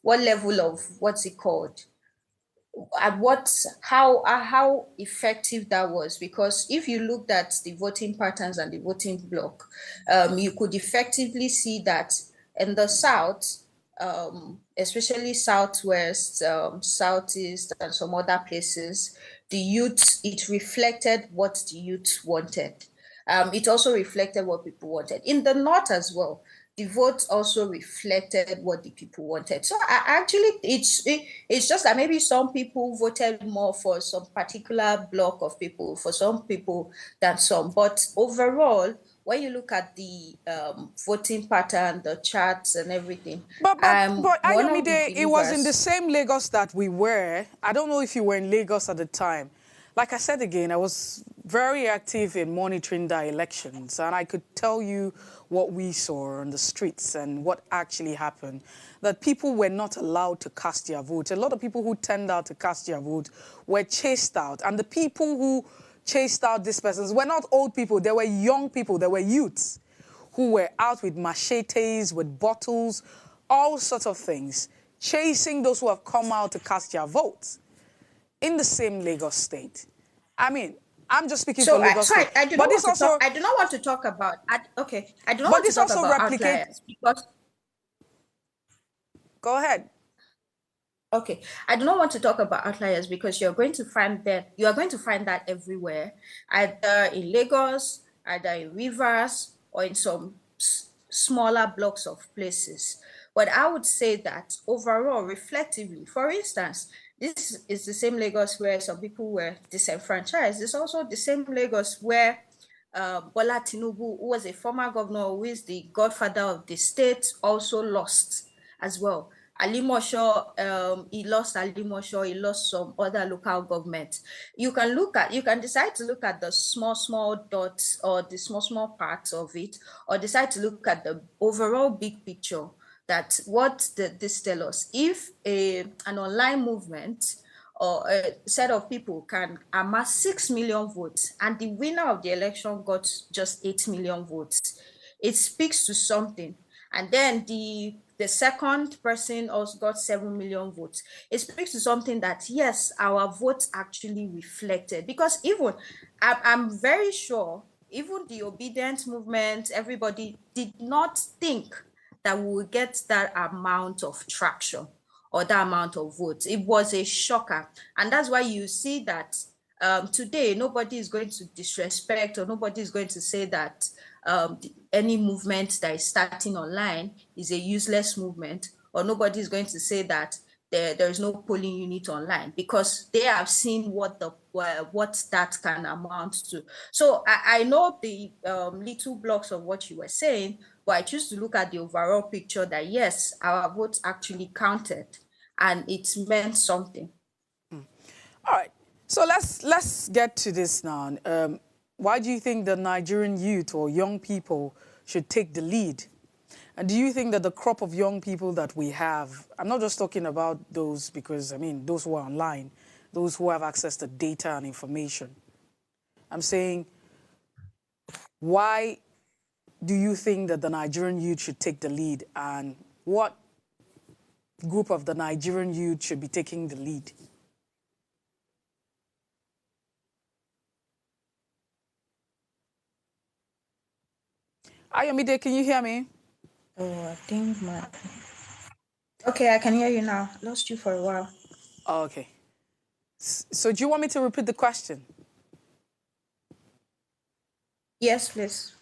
what level of what's it called, at what how effective that was, because if you looked at the voting patterns and the voting block, you could effectively see that in the south, especially southwest, southeast, and some other places, the youth, it reflected what the youth wanted. It also reflected what people wanted in the north as well. The vote also reflected what the people wanted. So actually, it's just that maybe some people voted more for some particular block of people, for some people than some. But overall, when you look at the voting pattern, the charts and everything, But one of the Ayomide, it was in the believers. same Lagos that we were. I don't know if you were in Lagos at the time. Like I said again, I was very active in monitoring the elections, and I could tell you what we saw on the streets and what actually happened, that people were not allowed to cast their vote. A lot of people who turned out to cast their vote were chased out, and the people who chased out these persons were not old people, they were young people, they were youths who were out with machetes, with bottles, all sorts of things, chasing those who have come out to cast their votes in the same Lagos state. I mean, I'm just speaking for Lagos state. I do not want to talk. I do not want to talk about. Okay, I do not want to talk about outliers because. Go ahead. Okay, I do not want to talk about outliers because you're going to find that everywhere, either in Lagos, either in Rivers, or in some smaller blocks of places. But I would say that overall, reflectively, for instance, this is the same Lagos where some people were disenfranchised. It's also the same Lagos where Bola Tinubu, who was a former governor, who is the godfather of the state, also lost as well. Alimosho, he lost Alimosho, he lost some other local government. You can decide to look at the small dots or the small parts of it, or decide to look at the overall big picture. That what this tells us. If an online movement or a set of people can amass 6 million votes and the winner of the election got just 8 million votes, it speaks to something. And then the second person also got 7 million votes. It speaks to something that, yes, our votes actually reflected. Because even, I'm very sure, even the obedient movement, everybody did not think that we will get that amount of traction or that amount of votes. It was a shocker. And that's why you see that today, nobody is going to disrespect, or nobody is going to say that any movement that is starting online is a useless movement, or nobody is going to say that there is no polling unit online, because they have seen what that can amount to. So I know the little blocks of what you were saying, but I choose to look at the overall picture that, yes, our votes actually counted and it meant something. All right. So let's get to this now. Why do you think the Nigerian youth or young people should take the lead? And do you think that the crop of young people that we have, I'm not just talking about those because, I mean, those who are online, those who have access to data and information. I'm saying, why do you think that the Nigerian youth should take the lead, and what group of the Nigerian youth should be taking the lead? Ayomide, can you hear me? Oh, I think Okay, I can hear you now. Lost you for a while. Oh, okay. So do you want me to repeat the question? Yes, please.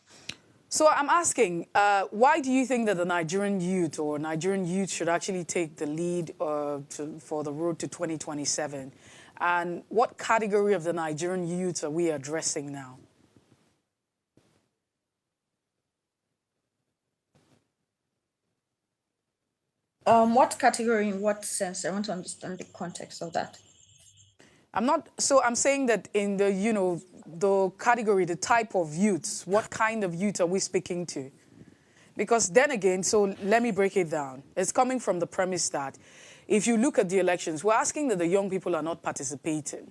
So I'm asking, why do you think that the Nigerian youth or Nigerian youth should actually take the lead for the road to 2027? And what category of the Nigerian youth are we addressing now? What category, in what sense? I want to understand the context of that. I'm saying that in the, the category, the type of youths, what kind of youth are we speaking to? Because then again, so let me break it down. It's coming from the premise that if you look at the elections, we're asking that the young people are not participating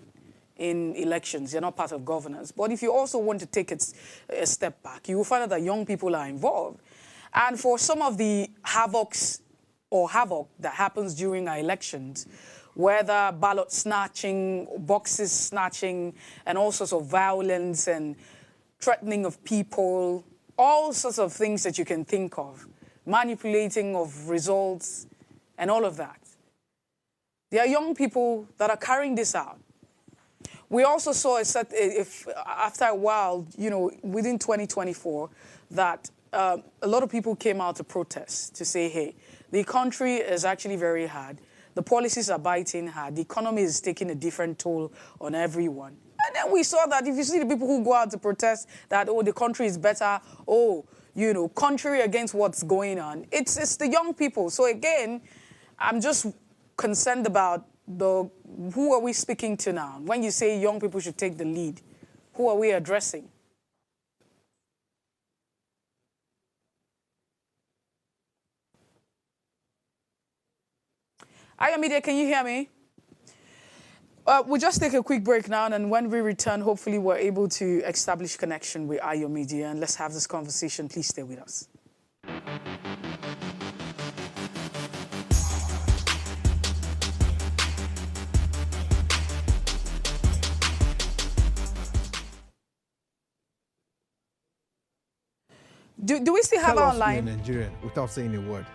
in elections. They're not part of governance. But if you also want to take it a step back, you will find out that young people are involved. And for some of the havocs or havoc that happens during our elections, whether ballot snatching, boxes snatching, and all sorts of violence and threatening of people, all sorts of things that you can think of, manipulating of results, and all of that. There are young people that are carrying this out. We also saw after a while, within 2024, that a lot of people came out to protest to say, hey, the country is actually very hard. The policies are biting hard. The economy is taking a different toll on everyone. And then we saw that if you see the people who go out to protest that, oh, the country is better, contrary against what's going on, it's the young people. So again, I'm just concerned about who are we speaking to now? When you say young people should take the lead, who are we addressing? Ayomide, can you hear me? We'll just take a quick break now, and when we return, hopefully we're able to establish connection with Ayomide, and let's have this conversation. Please stay with us. Do we still have Tell our us line? you're Nigerian without saying a word.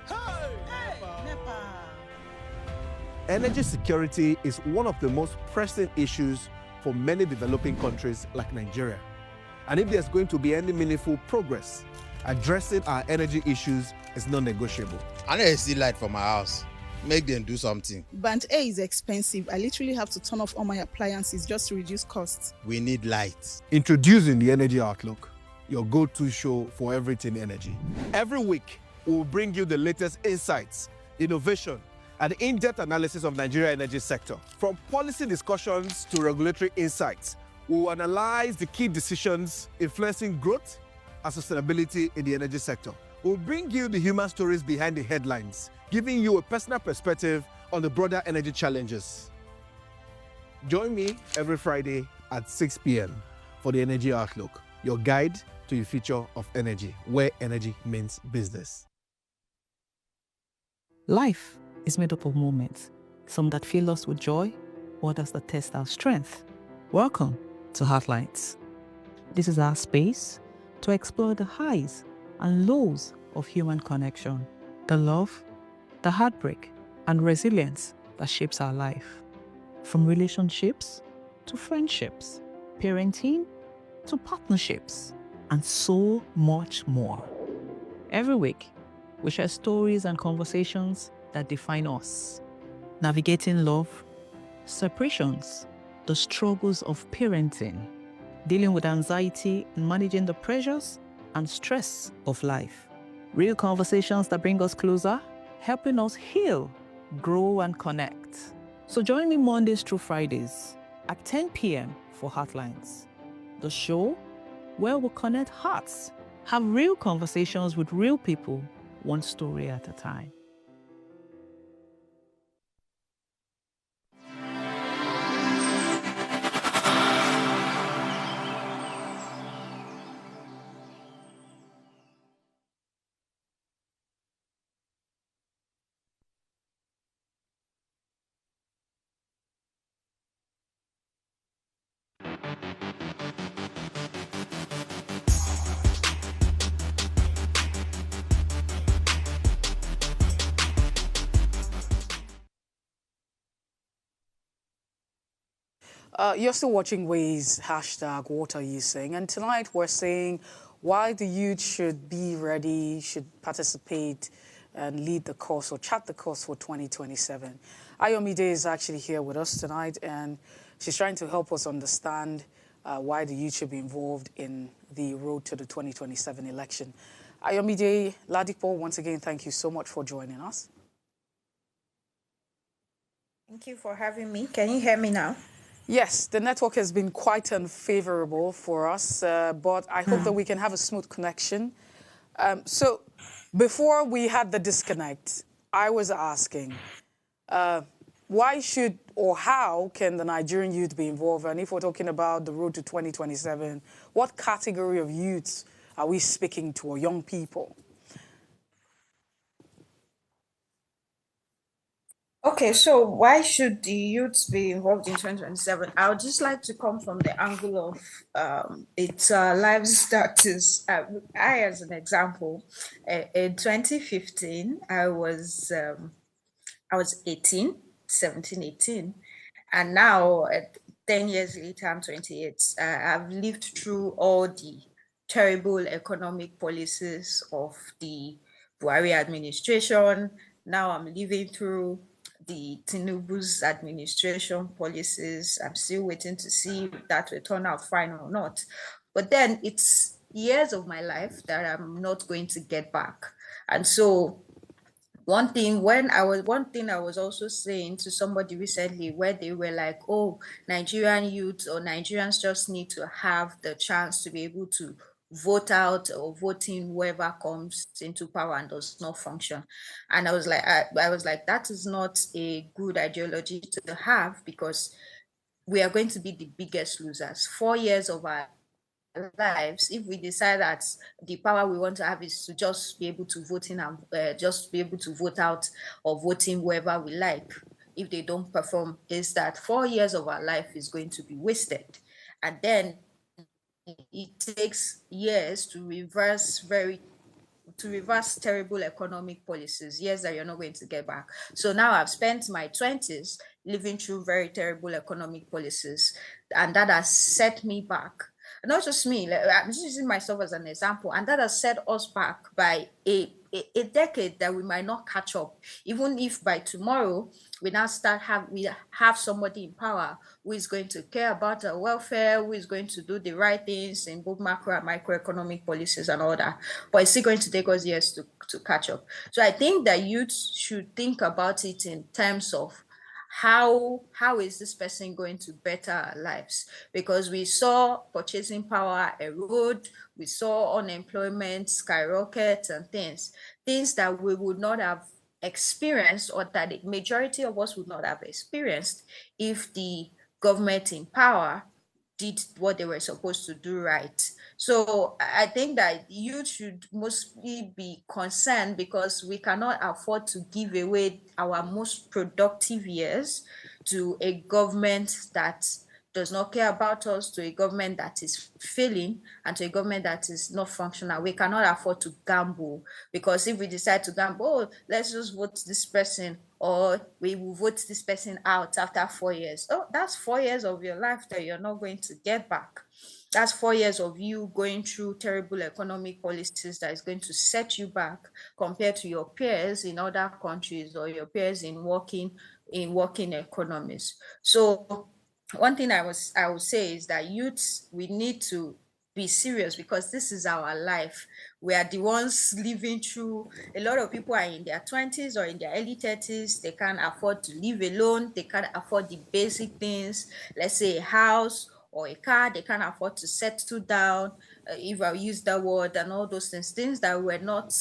Energy security is one of the most pressing issues for many developing countries like Nigeria. And if there's going to be any meaningful progress, addressing our energy issues is non-negotiable. I need to see light for my house. Make them do something. Band A is expensive. I literally have to turn off all my appliances just to reduce costs. We need light. Introducing the Energy Outlook, your go-to show for everything energy. Every week, we'll bring you the latest insights, innovation, and in-depth analysis of Nigeria's energy sector. From policy discussions to regulatory insights, we will analyze the key decisions influencing growth and sustainability in the energy sector. We'll bring you the human stories behind the headlines, giving you a personal perspective on the broader energy challenges. Join me every Friday at 6 p.m. for the Energy Outlook, your guide to the future of energy, where energy means business. Life is made up of moments, some that fill us with joy, others that test our strength. Welcome to Heartlights. This is our space to explore the highs and lows of human connection, the love, the heartbreak, and resilience that shapes our life. From relationships to friendships, parenting to partnerships, and so much more. Every week, we share stories and conversations that define us, navigating love, separations, the struggles of parenting, dealing with anxiety and managing the pressures and stress of life. Real conversations that bring us closer, helping us heal, grow, and connect. So join me Mondays through Fridays at 10 p.m. for Heartlines, the show where we'll connect hearts, have real conversations with real people, one story at a time. You're still watching Ways, hashtag what are you saying? And tonight we're saying why the youth should be ready, should participate and lead the course or chart the course for 2027. Ayomide is actually here with us tonight, and she's trying to help us understand why the youth should be involved in the road to the 2027 election. Ayomide Ladipo, once again, thank you so much for joining us. Thank you for having me. Can you hear me now? Yes, the network has been quite unfavorable for us, but I hope that we can have a smooth connection. So before we had the disconnect, I was asking, why should or how can the Nigerian youth be involved? And if we're talking about the road to 2027, what category of youths are we speaking to, or young people? Okay, so why should the youths be involved in 2027? I would just like to come from the angle of its life status. I, as an example, in 2015, I was 18, 17, 18, and now, 10 years later, I'm 28. I've lived through all the terrible economic policies of the Buhari administration. Now I'm living through the Tinubu's administration policies. I'm still waiting to see if that will turn out fine or not. But then it's years of my life that I'm not going to get back. And so one thing I was also saying to somebody recently, where they were like, oh, Nigerian youth or Nigerians just need to have the chance to be able to vote out or vote in whoever comes into power and does not function. And I was like, that is not a good ideology to have, because we are going to be the biggest losers. 4 years of our lives, if we decide that the power we want to have is to just be able to vote in and just be able to vote out or vote in whoever we like, if they don't perform, is that 4 years of our life is going to be wasted. And then it takes years to reverse terrible economic policies, years that you're not going to get back. So now I've spent my 20s living through very terrible economic policies, and that has set me back. Not just me, like, I'm just using myself as an example, and that has set us back by a decade that we might not catch up. Even if by tomorrow we have somebody in power who is going to care about our welfare, who is going to do the right things in both macro and microeconomic policies and all that, but it's still going to take us years to catch up. So I think that youth should think about it in terms of how is this person going to better our lives? Because we saw purchasing power erode, we saw unemployment skyrocket, and things that we would not have experienced, or that the majority of us would not have experienced, if the government in power did what they were supposed to do right. So I think that youth should mostly be concerned, because we cannot afford to give away our most productive years to a government that does not care about us, to a government that is failing, and to a government that is not functional. We cannot afford to gamble, because if we decide to gamble, oh, let's just vote this person, or we will vote this person out after 4 years. Oh, that's 4 years of your life that you're not going to get back. That's 4 years of you going through terrible economic policies that is going to set you back compared to your peers in other countries, or your peers in working economies. So one thing I would say is that youths, we need to be serious, because this is our life. We are the ones living through. A lot of people are in their 20s or in their early 30s. They can't afford to live alone. They can't afford the basic things, let's say a house or a car. They can't afford to settle down, if I use that word, and all those things that were not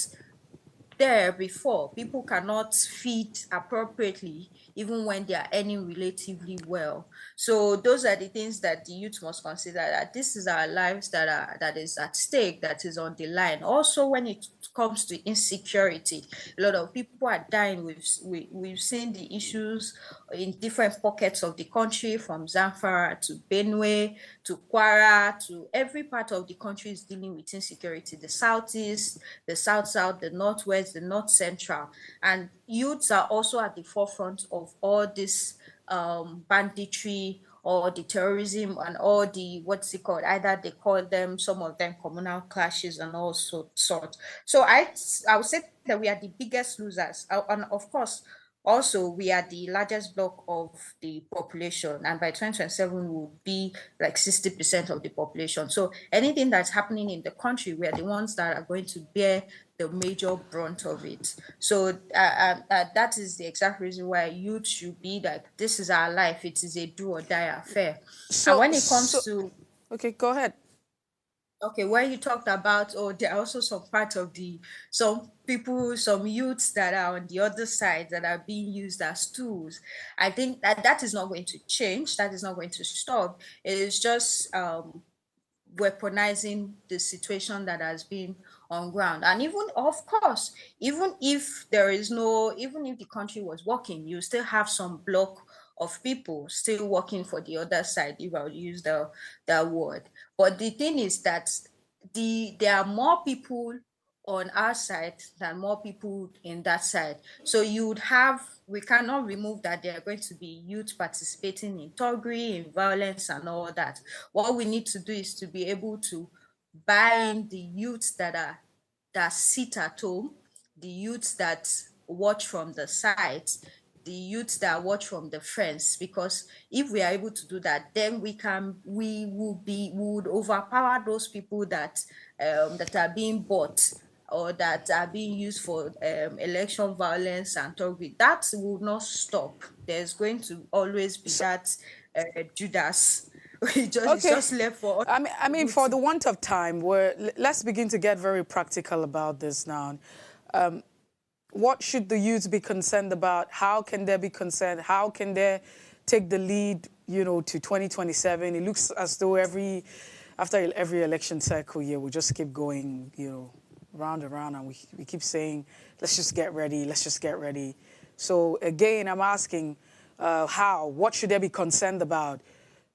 there before. People cannot feed appropriately even when they are earning relatively well. So those are the things that the youth must consider, that this is our lives that is at stake, that is on the line. Also, when it comes to insecurity, a lot of people are dying. We've seen the issues in different pockets of the country, from Zamfara to Benue to Kwara, to every part of the country is dealing with insecurity. The southeast, the south, the northwest, the north central, and youths are also at the forefront of all this banditry, or the terrorism, and all the, what's it called, either they call them, some of them, communal clashes and all sorts. So I would say that we are the biggest losers. And of course, also we are the largest block of the population, and by 2027 will be like 60% of the population. So anything that's happening in the country, we are the ones that are going to bear the major brunt of it. So that is the exact reason why youth should be like, this is our life, it is a do or die affair. And when it comes to, okay, go ahead. okay, when you talked about, oh, there are also some part of some people, some youths that are on the other side that are being used as tools. I think that is not going to change. That is not going to stop. It is just weaponizing the situation that has been on ground. And even, of course, even if there is no, even if the country was working, you still have some block of people still working for the other side, if I would use that word. But the thing is that there are more people on our side than more people in that side. So you would have, we cannot remove that there are going to be youth participating in thuggery, in violence, and all that. What we need to do is to be able to buy in the youths that sit at home, the youths that watch from the sides, the youths that watch from the friends. Because if we are able to do that, then we would overpower those people that are being bought or that are being used for election violence and thuggery. That will not stop. There's going to always be that Judas. It's Okay. just left for us I mean, for to. the want of time, let's begin to get very practical about this now. What should the youth be concerned about? How can they be concerned? How can they take the lead, to 2027? It looks as though after every election cycle, we just keep going, round and round, and we keep saying, let's just get ready, let's just get ready. So again, I'm asking, what should they be concerned about?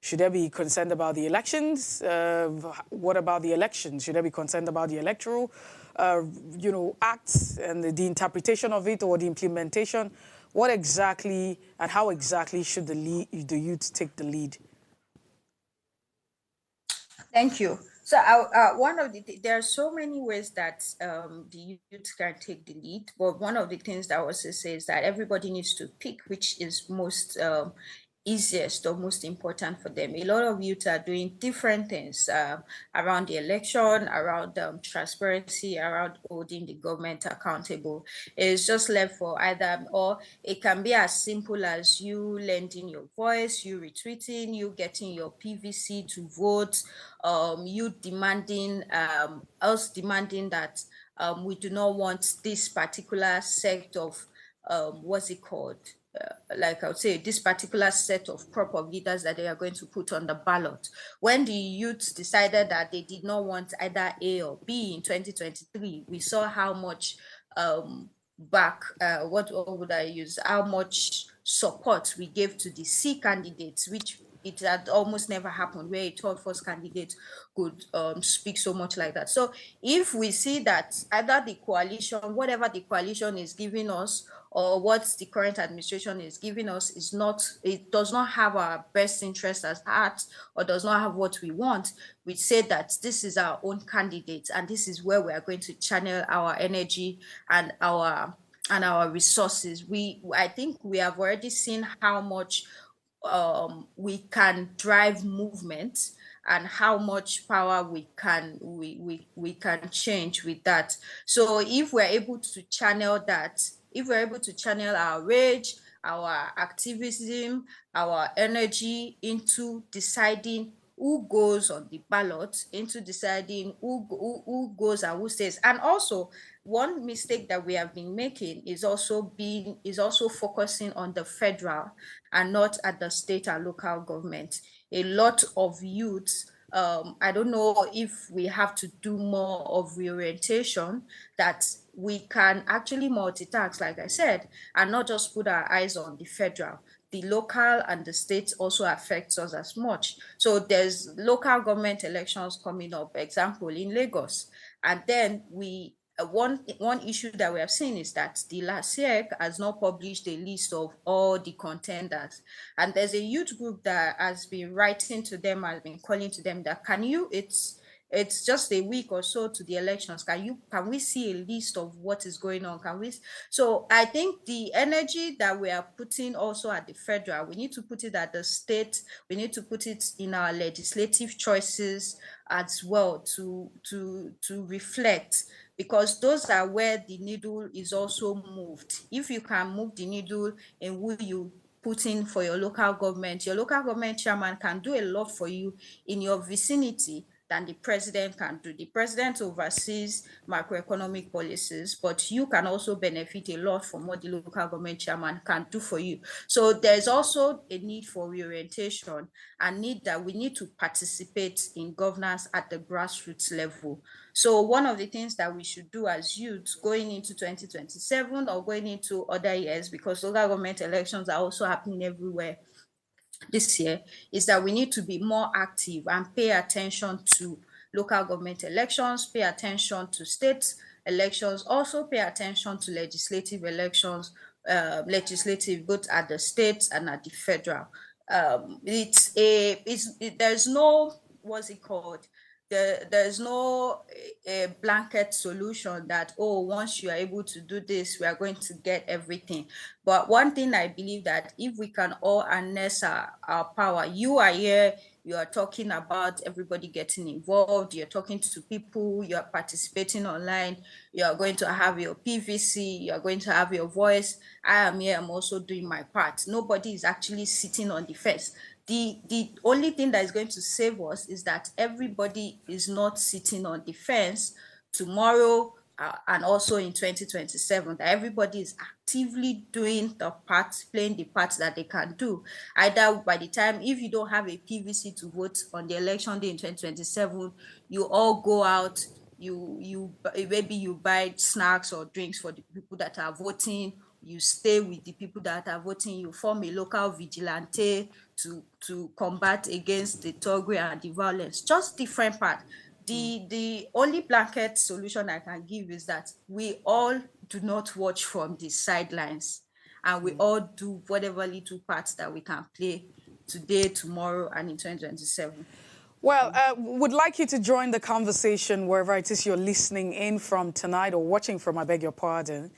Should they be concerned about the elections? What about the elections? Should they be concerned about the electoral, acts and the interpretation of it or the implementation? What exactly and how exactly should the youth take the lead? Thank you. So, one of there are so many ways that the youth can take the lead, but one of the things that I also say is that everybody needs to pick which is most easiest or most important for them. A lot of youth are doing different things around the election, around transparency, around holding the government accountable. It's just left for either, or it can be as simple as you lending your voice, you retweeting, you getting your PVC to vote, you demanding, us demanding that we do not want this particular sect of what's it called? Like I would say, this particular set of crop of leaders that they are going to put on the ballot. When the youths decided that they did not want either A or B in 2023, we saw how much what would I use? How much support we gave to the C candidates, which it had almost never happened where a third first candidate could speak so much like that. So if we see that either the coalition, whatever the coalition is giving us, or what the current administration is giving us it does not have our best interest at heart, or does not have what we want, we say that this is our own candidate and this is where we are going to channel our energy and our resources. I think we have already seen how much we can drive movement and how much power we can change with that. So if we're able to channel that, if we're able to channel our rage, our activism, our energy into deciding who goes on the ballot, into deciding who goes and who stays. And also, one mistake that we have been making is also focusing on the federal and not at the state and local government. A lot of youths, I don't know if we have to do more of reorientation, that we can actually multitask, like I said, and not just put our eyes on the federal. The local and the state also affects us as much. So there's local government elections coming up, example in Lagos. And then one issue that we have seen is that the LASEC has not published a list of all the contenders. And there's a youth group that has been writing to them, has been calling to them that it's just a week or so to the elections. Can we see a list of what is going on? So I think the energy that we are putting also at the federal, we need to put it at the state, we need to put it in our legislative choices as well to reflect, because those are where the needle is also moved. If you can move the needle in who you put in for your local government chairman can do a lot for you in your vicinity, than the president can do. The president oversees macroeconomic policies, but you can also benefit a lot from what the local government chairman can do for you. So there's also a need for reorientation and we need to participate in governance at the grassroots level. So one of the things that we should do as youths going into 2027 or going into other years, because local government elections are also happening everywhere this year, is that we need to be more active and pay attention to local government elections, pay attention to state elections, also pay attention to legislative elections, legislative both at the state and at the federal. There's no, what's it called? There's no a blanket solution that, oh, once you are able to do this, we are going to get everything. But one thing I believe, that if we can all harness our power, you are here, you are talking about everybody getting involved, you're talking to people, you're participating online, you're going to have your PVC, you're going to have your voice. I am here, I'm also doing my part. Nobody is actually sitting on the fence. The only thing that is going to save us is that everybody is not sitting on the fence tomorrow and also in 2027, that everybody is actively doing the part, playing the part that they can do. Either by the time, if you don't have a PVC to vote on the election day in 2027, you all go out, maybe you buy snacks or drinks for the people that are voting, you stay with the people that are voting, you form a local vigilante to combat against the thuggery and the violence. Just different part. The only blanket solution I can give is that we all do not watch from the sidelines, and we all do whatever little parts that we can play today, tomorrow, and in 2027. Well, would like you to join the conversation wherever it is you're listening in from tonight or watching from, I beg your pardon.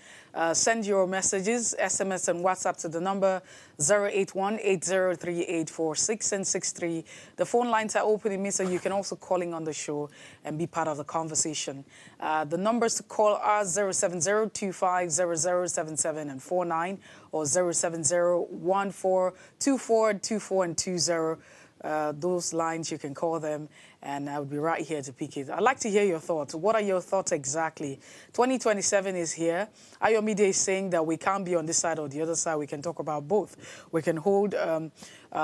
Send your messages, SMS and WhatsApp to the number 081-8038-4663. The phone lines are open, it means that you can also call in on the show and be part of the conversation. The numbers to call are 070-250077 and 49 or 070-1424-24 and 20. Those lines, you can call them, and I will be right here to pick it. I'd like to hear your thoughts. What are your thoughts exactly? 2027 is here. Ayomide is saying that we can't be on this side or the other side. We can talk about both. We can hold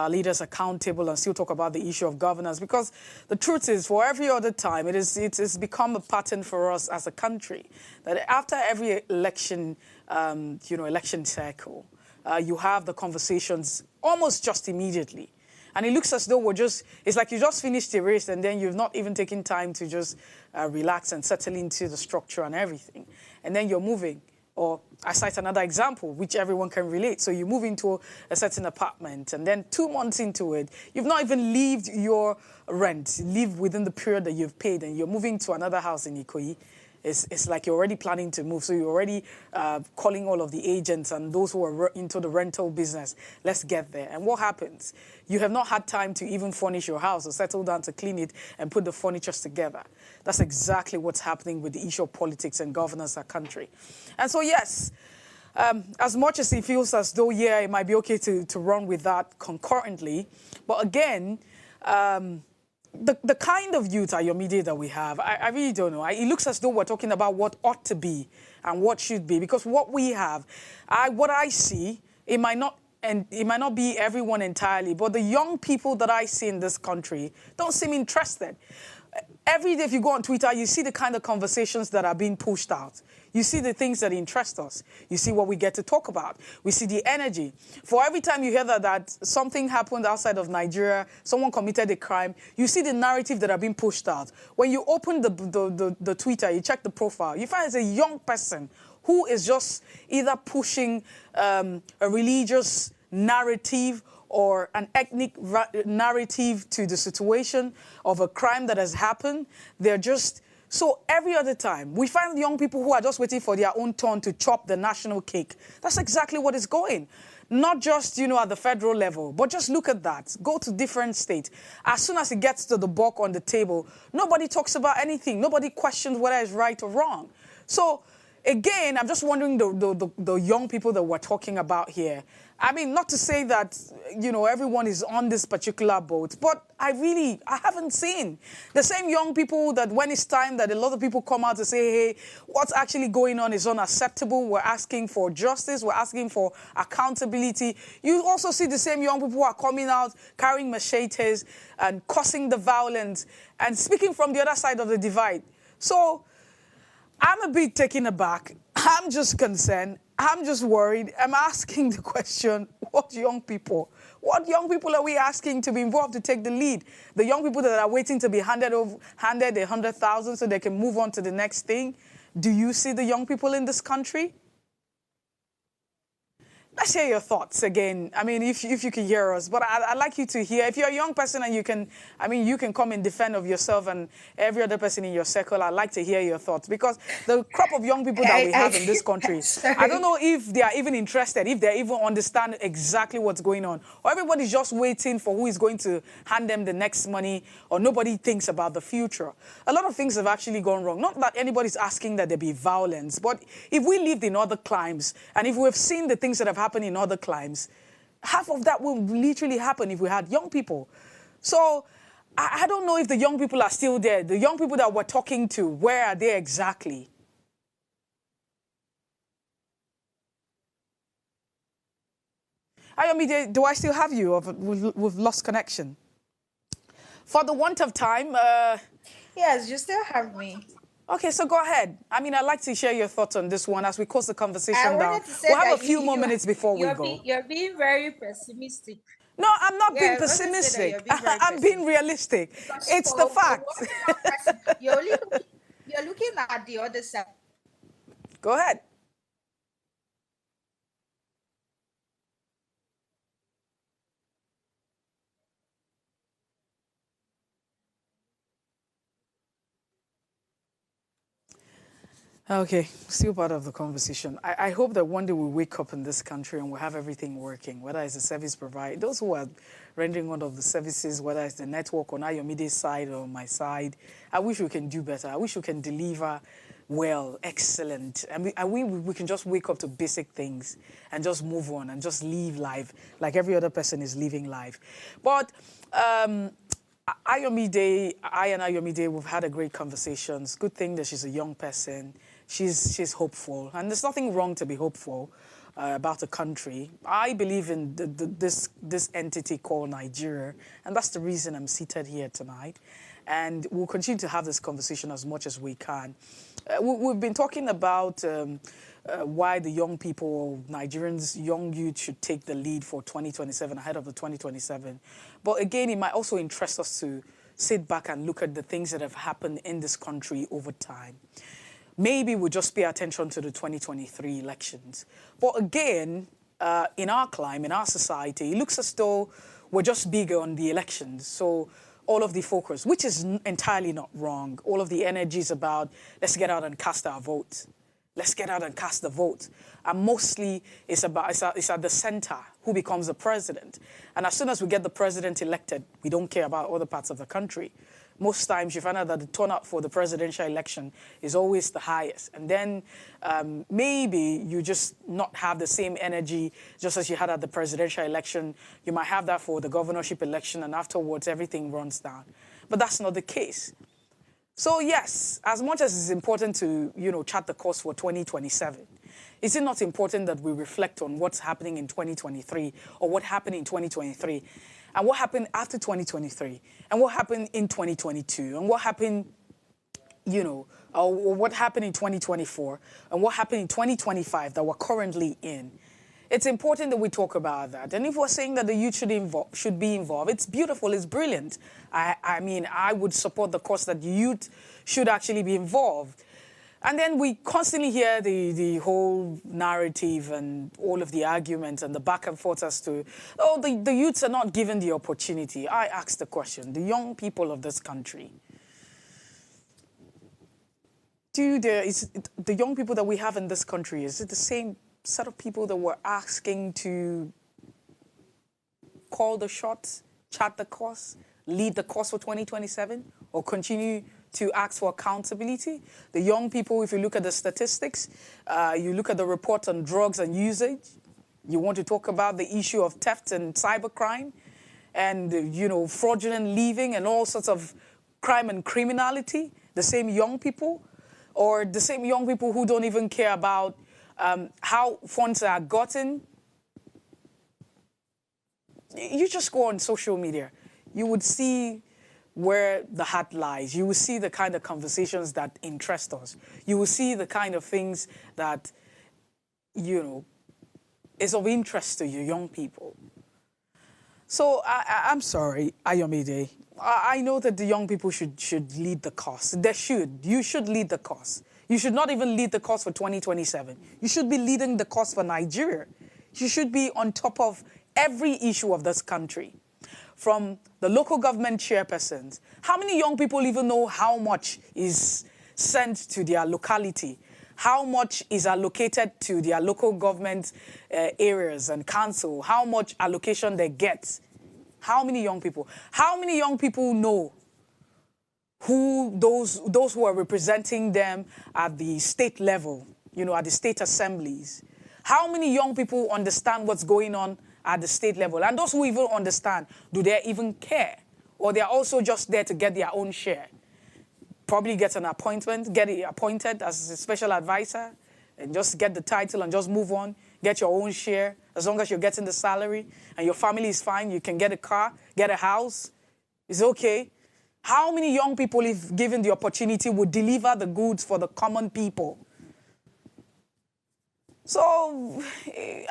leaders accountable and still talk about the issue of governance, because the truth is, for every other time, it's become a pattern for us as a country that after every election, election cycle, you have the conversations almost just immediately. And it looks as though it's like you just finished the race and then you've not even taken time to just relax and settle into the structure and everything. And then you're moving. Or I cite another example, which everyone can relate. So you move into a certain apartment, and then 2 months into it, you've not even lived your rent, live within the period that you've paid, and you're moving to another house in Ikoyi. It's like you're already planning to move. So you're already calling all of the agents and those who are into the rental business. Let's get there. And what happens? You have not had time to even furnish your house or settle down to clean it and put the furniture together. That's exactly what's happening with the issue of politics and governance of our country. And so, yes, as much as it feels as though, yeah, it might be okay to run with that concurrently. But again, the kind of youth Ayomide that we have, I really don't know. It looks as though we're talking about what ought to be and what should be, because what we have, what I see, it might not be everyone entirely, but the young people that I see in this country don't seem interested. Every day if you go on Twitter, you see the kind of conversations that are being pushed out. You see the things that interest us. You see what we get to talk about. We see the energy. For every time you hear that something happened outside of Nigeria, someone committed a crime, you see the narrative that are being pushed out. When you open the Twitter, you check the profile, you find it's a young person who is just either pushing a religious narrative or an ethnic narrative to the situation of a crime that has happened. They're just... So every other time, we find young people who are just waiting for their own turn to chop the national cake. That's exactly what is going. Not just, at the federal level, but just look at that. Go to different states. As soon as it gets to the buck on the table, nobody talks about anything. Nobody questions whether it's right or wrong. So again, I'm just wondering the young people that we're talking about here. I mean, not to say that, everyone is on this particular boat, but I haven't seen the same young people that when it's time that a lot of people come out to say, hey, what's actually going on is unacceptable. We're asking for justice. We're asking for accountability. You also see the same young people who are coming out carrying machetes and causing the violence and speaking from the other side of the divide. So I'm a bit taken aback. I'm just concerned. I'm just worried. I'm asking the question, what young people are we asking to be involved to take the lead? The young people that are waiting to be handed 100,000 so they can move on to the next thing. Do you see the young people in this country? Let's hear your thoughts again. I mean, if you can hear us, but I'd like you to hear. If you're a young person and you can come in defense of yourself and every other person in your circle, I'd like to hear your thoughts because the crop of young people that we have in this country, I don't know if they are even interested, if they even understand exactly what's going on, or everybody's just waiting for who is going to hand them the next money, or nobody thinks about the future. A lot of things have actually gone wrong. Not that anybody's asking that there be violence, but if we lived in other climes and if we've seen the things that have happened in other climes, half of that will literally happen if we had young people. So I don't know if the young people are still there. The young people that we're talking to, where are they exactly? Ayomide, do I still have you? Or we've lost connection? For the want of time... Yes, you still have me. Okay, so go ahead. I mean, I'd like to share your thoughts on this one as we close the conversation down. We'll have a few more minutes before we go. You're being very pessimistic. No, I'm not being pessimistic. I'm being realistic. It's the fact. You're looking at the other side. Go ahead. Okay, still part of the conversation. I hope that one day we wake up in this country and we have everything working, whether it's the service provider, those who are rendering one of the services, whether it's the network on Ayomide's side or my side. I wish we can do better. I wish we can deliver well, excellent. We can just wake up to basic things and just move on and just live life like every other person is living life. But Ayomide, I and Ayomide, we've had a great conversations. Good thing that she's a young person. She's hopeful, and there's nothing wrong to be hopeful about a country. I believe in this entity called Nigeria, and that's the reason I'm seated here tonight. And we'll continue to have this conversation as much as we can. We've been talking about why the young people, Nigerians, young youth should take the lead for 2027, ahead of the 2027. But again, it might also interest us to sit back and look at the things that have happened in this country over time. Maybe we'll just pay attention to the 2023 elections. But again, in our climate, in our society, it looks as though we're just bigger on the elections. So all of the focus, which is entirely not wrong, all of the energy is about, let's get out and cast our vote. Let's get out and cast the vote. And mostly it's at the center who becomes the president. And as soon as we get the president elected, we don't care about other parts of the country. Most times you find out that the turnout for the presidential election is always the highest. And then maybe you just not have the same energy just as you had at the presidential election. You might have that for the governorship election, and afterwards everything runs down. But that's not the case. So yes, as much as it's important to, chart the course for 2027, is it not important that we reflect on what's happening in 2023 or what happened in 2023 and what happened after 2023 and what happened in 2022 and what happened, or what happened in 2024 and what happened in 2025 that we're currently in? It's important that we talk about that. And if we're saying that the youth should be involved, it's beautiful, it's brilliant. I mean, I would support the cause that the youth should actually be involved. And then we constantly hear the whole narrative and all of the arguments and the back and forth as to, the youths are not given the opportunity. I ask the question, the young people of this country, is the young people that we have in this country, is it the same set of people that we're asking to call the shots, chart the course, lead the course for 2027, or continue to ask for accountability. The young people, if you look at the statistics, you look at the report on drugs and usage, you want to talk about the issue of theft and cybercrime and, you know, fraudulent leaving and all sorts of crime and criminality, the same young people, or the same young people who don't even care about how funds are gotten. You just go on social media, you would see where the heart lies. You will see the kind of conversations that interest us. You will see the kind of things that, you know, is of interest to you, young people. So I'm sorry, Ayomide. I know that the young people should lead the cause. They should. You should lead the cause. You should not even lead the cause for 2027. You should be leading the cause for Nigeria. You should be on top of every issue of this country. From the local government chairpersons, how many young people even know how much is sent to their locality? How much is allocated to their local government areas and council? How much allocation they get? How many young people? How many young people know who those who are representing them at the state level, you know, at the state assemblies? How many young people understand what's going on at the state level? And those who even understand, do they even care? Or they're also just there to get their own share? Probably get an appointment, get appointed as a special advisor, and just get the title and just move on, get your own share. As long as you're getting the salary and your family is fine, you can get a car, get a house. It's okay. How many young people, if given the opportunity, would deliver the goods for the common people? So,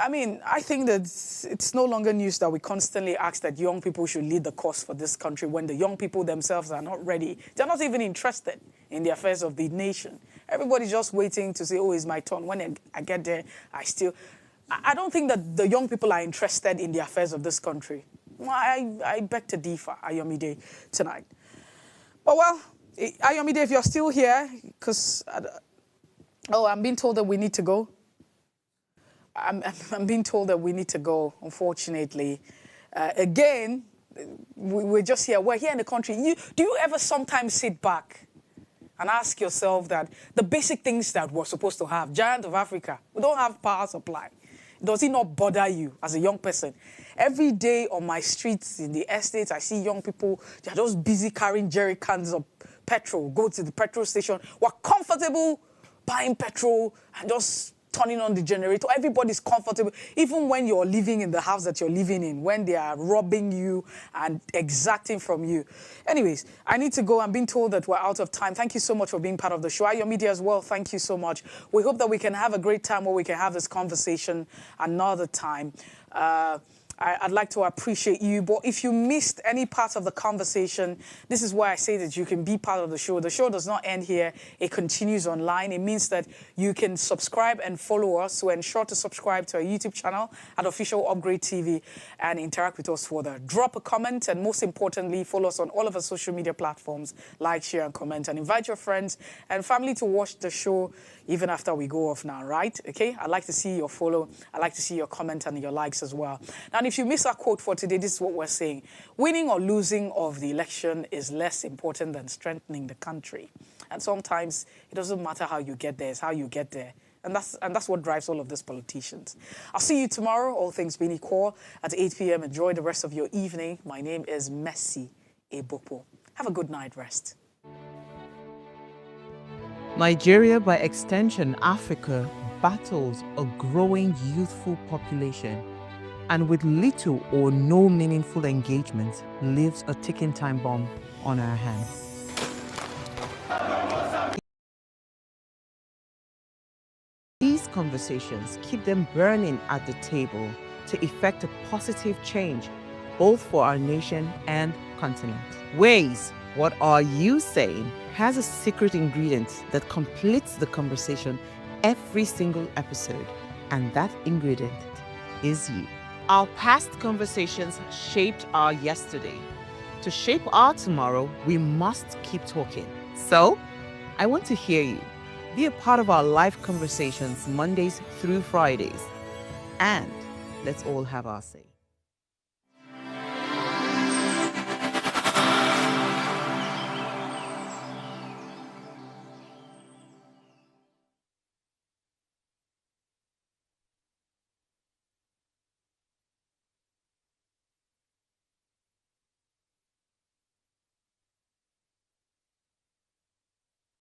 I mean, I think that it's no longer news that we constantly ask that young people should lead the cause for this country when the young people themselves are not ready. They're not even interested in the affairs of the nation. Everybody's just waiting to say, oh, it's my turn. When I get there, I don't think that the young people are interested in the affairs of this country. Well, I beg to differ, Ayomide, tonight. But well, Ayomide, if you're still here, because, I'm being told that we need to go. I'm being told that we need to go, unfortunately. Again, we're just here. We're here in the country. Do you ever sometimes sit back and ask yourself that the basic things that we're supposed to have, giant of Africa, we don't have power supply. Does it not bother you as a young person? Every day on my streets in the estates, I see young people, they're just busy carrying jerry cans of petrol, go to the petrol station. We're comfortable buying petrol and just turning on the generator. Everybody's comfortable, even when you're living in the house that you're living in, when they are robbing you and exacting from you. Anyways, I need to go. I'm being told that we're out of time. Thank you so much for being part of the show. Your media as well, thank you so much. We hope that we can have a great time where we can have this conversation another time. I'd like to appreciate you, but if you missed any part of the conversation, this is why I say that you can be part of the show. The show does not end here. It continues online. It means that you can subscribe and follow us. So ensure to subscribe to our YouTube channel at Official Upgrade TV and interact with us further. Drop a comment, and most importantly, follow us on all of our social media platforms. Like, share, and comment, and invite your friends and family to watch the show even after we go off now, right? Okay? I'd like to see your follow. I'd like to see your comment and your likes as well. Now, if you miss our quote for today, this is what we're saying. Winning or losing of the election is less important than strengthening the country. And sometimes it doesn't matter how you get there, it's how you get there. And that's what drives all of these politicians. I'll see you tomorrow, all things being equal, at 8 p.m. Enjoy the rest of your evening. My name is Messi Ebopo. Have a good night rest. Nigeria, by extension Africa, battles a growing youthful population, and with little or no meaningful engagement, leaves a ticking time bomb on our hands. These conversations keep them burning at the table to effect a positive change, both for our nation and continent. Ways, what are you saying? Has a secret ingredient that completes the conversation every single episode, and that ingredient is you. Our past conversations shaped our yesterday. To shape our tomorrow, we must keep talking. So, I want to hear you. Be a part of our live conversations Mondays through Fridays. And let's all have our say.